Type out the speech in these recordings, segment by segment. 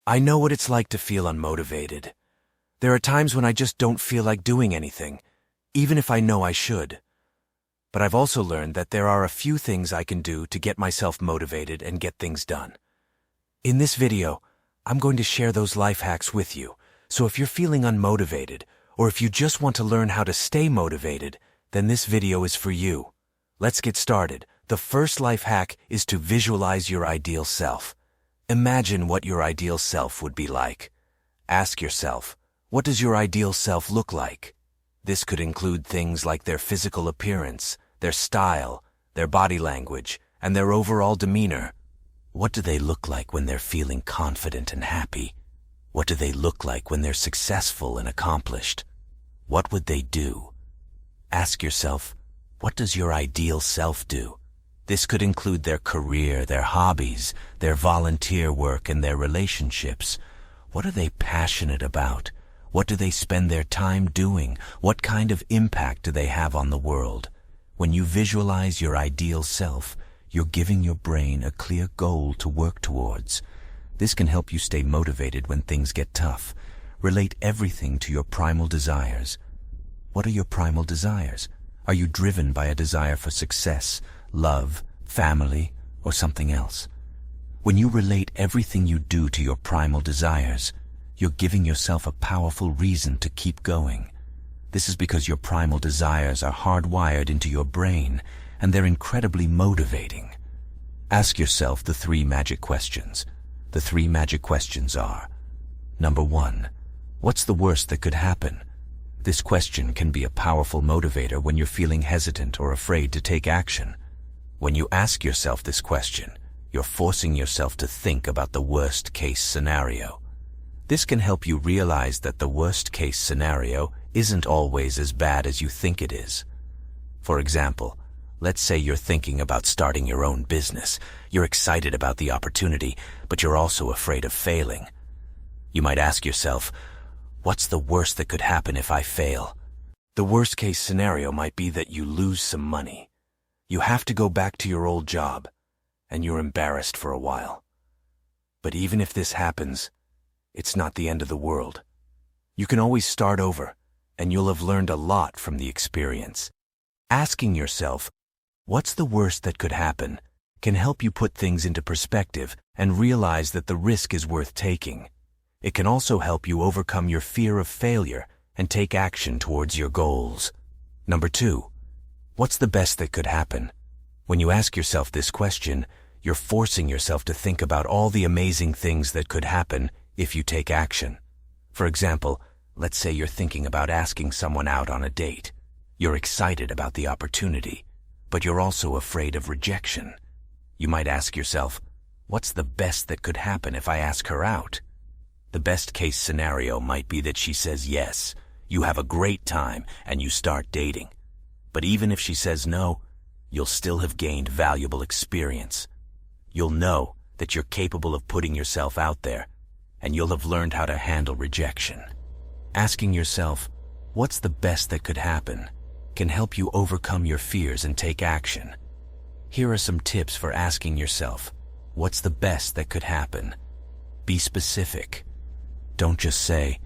I know what it's like to feel unmotivated. There are times when I just don't feel like doing anything, even if I know I should. But I've also learned that there are a few things I can do to get myself motivated and get things done. In this video, I'm going to share those life hacks with you, so if you're feeling unmotivated, or if you just want to learn how to stay motivated, then this video is for you. Let's get started. The first life hack is to visualize your ideal self. Imagine what your ideal self would be like. Ask yourself, what does your ideal self look like? This could include things like their physical appearance, their style, their body language, and their overall demeanor. What do they look like when they're feeling confident and happy? What do they look like when they're successful and accomplished? What would they do? Ask yourself, what does your ideal self do? This could include their career, their hobbies, their volunteer work, and their relationships. What are they passionate about? What do they spend their time doing? What kind of impact do they have on the world? When you visualize your ideal self, you're giving your brain a clear goal to work towards. This can help you stay motivated when things get tough. Relate everything to your primal desires. What are your primal desires? Are you driven by a desire for success, love, family, or something else? When you relate everything you do to your primal desires, you're giving yourself a powerful reason to keep going. This is because your primal desires are hardwired into your brain, and they're incredibly motivating. Ask yourself the 3 magic questions. The 3 magic questions are: Number 1, what's the worst that could happen? This question can be a powerful motivator when you're feeling hesitant or afraid to take action. When you ask yourself this question, you're forcing yourself to think about the worst-case scenario. This can help you realize that the worst-case scenario isn't always as bad as you think it is. For example, let's say you're thinking about starting your own business. You're excited about the opportunity, but you're also afraid of failing. You might ask yourself, what's the worst that could happen if I fail? The worst-case scenario might be that you lose some money. You have to go back to your old job, and you're embarrassed for a while. But even if this happens, it's not the end of the world. You can always start over, and you'll have learned a lot from the experience. Asking yourself, what's the worst that could happen, can help you put things into perspective and realize that the risk is worth taking. It can also help you overcome your fear of failure and take action towards your goals. Number 2, what's the best that could happen? When you ask yourself this question, you're forcing yourself to think about all the amazing things that could happen if you take action. For example, let's say you're thinking about asking someone out on a date. You're excited about the opportunity, but you're also afraid of rejection. You might ask yourself, what's the best that could happen if I ask her out? The best-case scenario might be that she says yes, you have a great time, and you start dating. But even if she says no, you'll still have gained valuable experience. You'll know that you're capable of putting yourself out there, and you'll have learned how to handle rejection. Asking yourself, what's the best that could happen, can help you overcome your fears and take action. Here are some tips for asking yourself, what's the best that could happen? Be specific. Don't just say,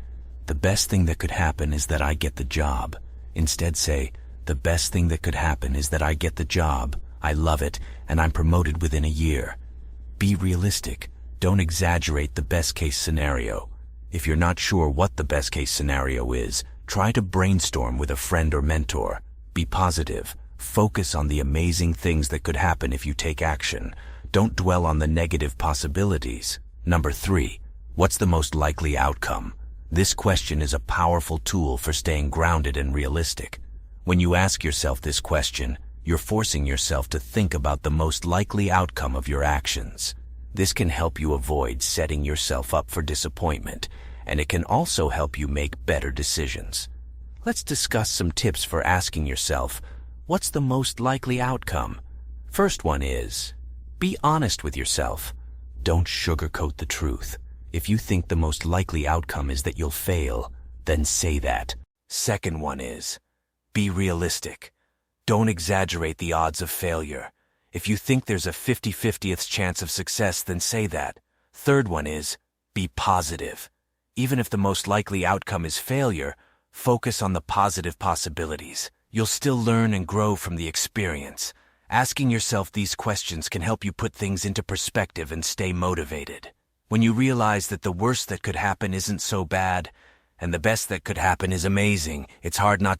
the best thing that could happen is that I get the job. Instead say, the best thing that could happen is that I get the job, I love it, and I'm promoted within a year. Be realistic. Don't exaggerate the best-case scenario. If you're not sure what the best-case scenario is, try to brainstorm with a friend or mentor. Be positive. Focus on the amazing things that could happen if you take action. Don't dwell on the negative possibilities. Number 3, what's the most likely outcome? This question is a powerful tool for staying grounded and realistic. When you ask yourself this question, you're forcing yourself to think about the most likely outcome of your actions. This can help you avoid setting yourself up for disappointment, and it can also help you make better decisions. Let's discuss some tips for asking yourself, what's the most likely outcome? First one is, be honest with yourself. Don't sugarcoat the truth. If you think the most likely outcome is that you'll fail, then say that. Second one is, be realistic. Don't exaggerate the odds of failure. If you think there's a 50/50th chance of success, then say that. Third one is, Be positive. Even if the most likely outcome is failure, focus on the positive possibilities. You'll still learn and grow from the experience. Asking yourself these questions can help you put things into perspective and stay motivated. When you realize that the worst that could happen isn't so bad, and the best that could happen is amazing, it's hard not to